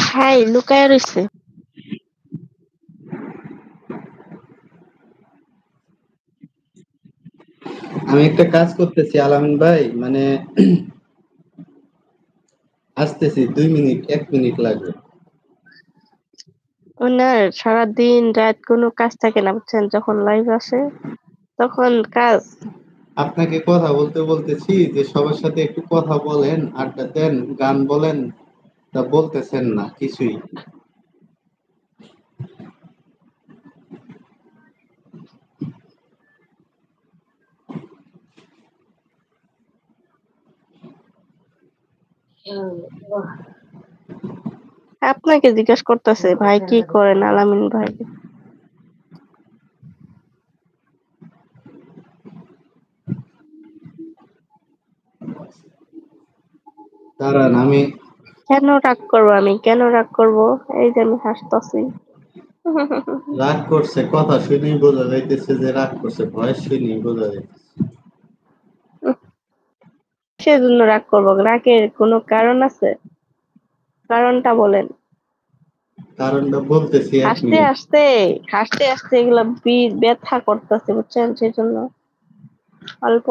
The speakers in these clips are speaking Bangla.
হাই লুকায় রইছে। আমি একটা কাজ করতেছি আলামিন ভাই, মানে আসতেছি 2 মিনিট, 1 মিনিট লাগবে। ওনার সারাদিন রাত কোনো কাজ থাকে না বুঝছেন, যখন লাইভ আসে তখন কাজ। আপনাকে কথা বলতে বলতেছি যে সবার সাথে একটু কথা বলেন, আড্ডা দেন, গান বলেন, তা বলতেছেন না কিছুই। আপনাকে জিজ্ঞেস করতেছে ভাই কি করেন আলামিন ভাই। দাঁড়ান, আমি কেন রাগ করবো আমি, কেন রাগ করবো? এই যে আমি হাসতাছি। রাগ করছে, কথা শুনেই বোঝা যাইতেছে যে রাগ করছে, ভয়েস শুনেই বোঝা যাইতেছে। সেজন্য রাগ করবো? রাগের কোনো কারণ আছে? কারণটা বলেন। কারণটা বলতেছি, এক হাসতে মিনিট। হাসতে হাসতে হাসতে এগুলা ব্যথা করতেছে বুঝছেন, সেই জন্য অল্প।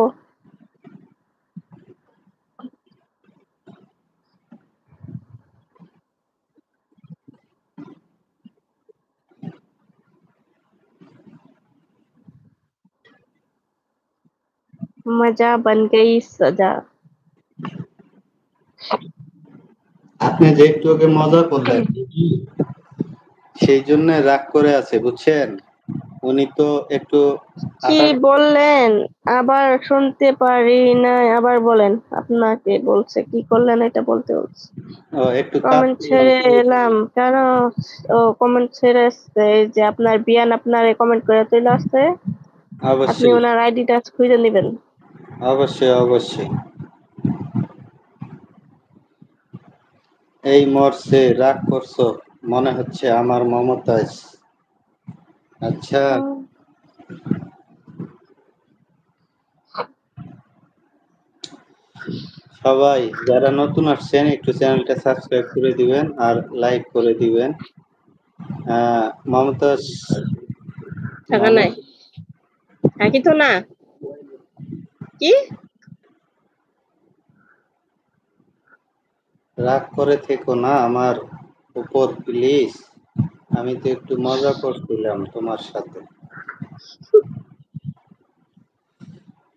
मजा बन गई सजा। আপনি যে একটু আগে মজা করলেন, সেই জন্য রাগ করে আছে বুঝছেন। উনি তো একটু কি আঠার বললেন? আবার শুনতে পারি নাই, আবার বলেন। আপনাকে বলছে কি করলেন এটা বলতে বলছে। একটু কাজ কমেন্ট করলাম ছেড়ে তো। এলাম কেন? ও কমেন্ট ছেড়ে আসছে, এই যে আপনার বিয়ান আপনারে কমেন্ট করে চলে আসছে। আপনি অবশ্যই, ওনার আইডিটা খুঁজে নেবেন। অবশ্যই, অবশ্যই। এই মরছে, রাগ করছো মনে হচ্ছে আমার মমতাজ। আচ্ছা, সবাই যারা নতুন আসছেন একটু চ্যানেলটা সাবস্ক্রাইব করে দিবেন আর লাইক করে দিবেন। মমতাজ, টাকা নাই, মমতাজ থাকি তো না। কি? রাগ করে থেকো না আমার উপর প্লিজ। আমি তো একটু মজা করছিলাম তোমার সাথে।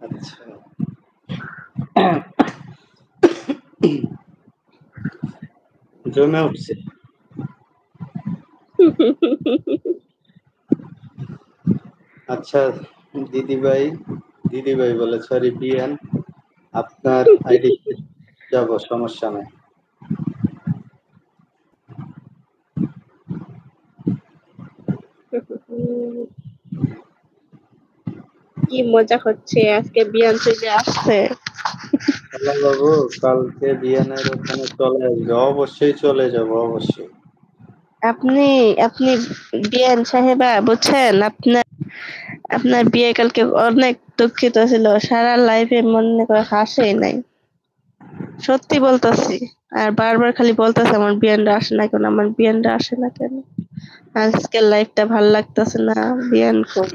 আচ্ছা, জমে উঠছে। আচ্ছা, দিদিভাই, দিদিভাই বলে সরি বিয়ান, আপনার আইডি যাব, সমস্যা নাই। কি মজা হচ্ছে, আজকে বিয়ান চলে আসছে। হ্যালো বাবু, কালকে বিয়ানের ওখানে চলে আসবে, অবশ্যই চলে যাব, অবশ্যই। আপনি আপনি বিয়ান সাহেবা বুঝছেন, আপনার আপনার বিয়ে কালকে অনেক দুঃখিত ছিল, সারা লাইফে মনে করে হাসেই নাই। সত্যি বলতাছি। আর বারবার খালি বলতেছে আমার বিয়ানটা আসে না কেন, আমার বিয়ানটা আসে না কেন। আজকের লাইফটা ভাল লাগতেছে না, বিয়ান কই।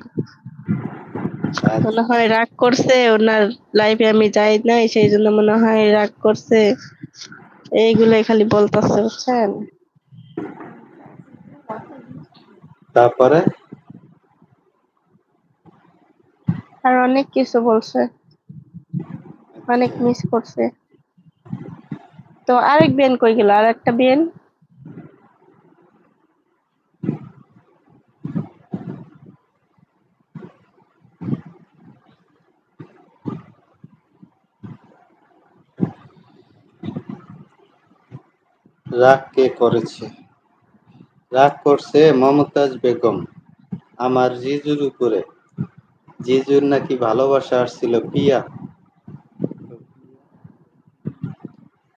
মনে হয় রাগ করছে, ওনার লাইফে আমি যাই নাই সেই জন্য মনে হয় রাগ করছে। এইগুলাই খালি বলতেছে বুঝছেন। তারপরে আর অনেক কিছু বলছে, অনেক মিস করছে। তো আরেক বিয়ান কই গেল, আর একটা বিয়ান? রাগ কে করেছে? রাগ করছে মমতাজ বেগম আমার জিজুর উপরে। জিজুর নাকি ভালোবাসা আসছিল পিয়া।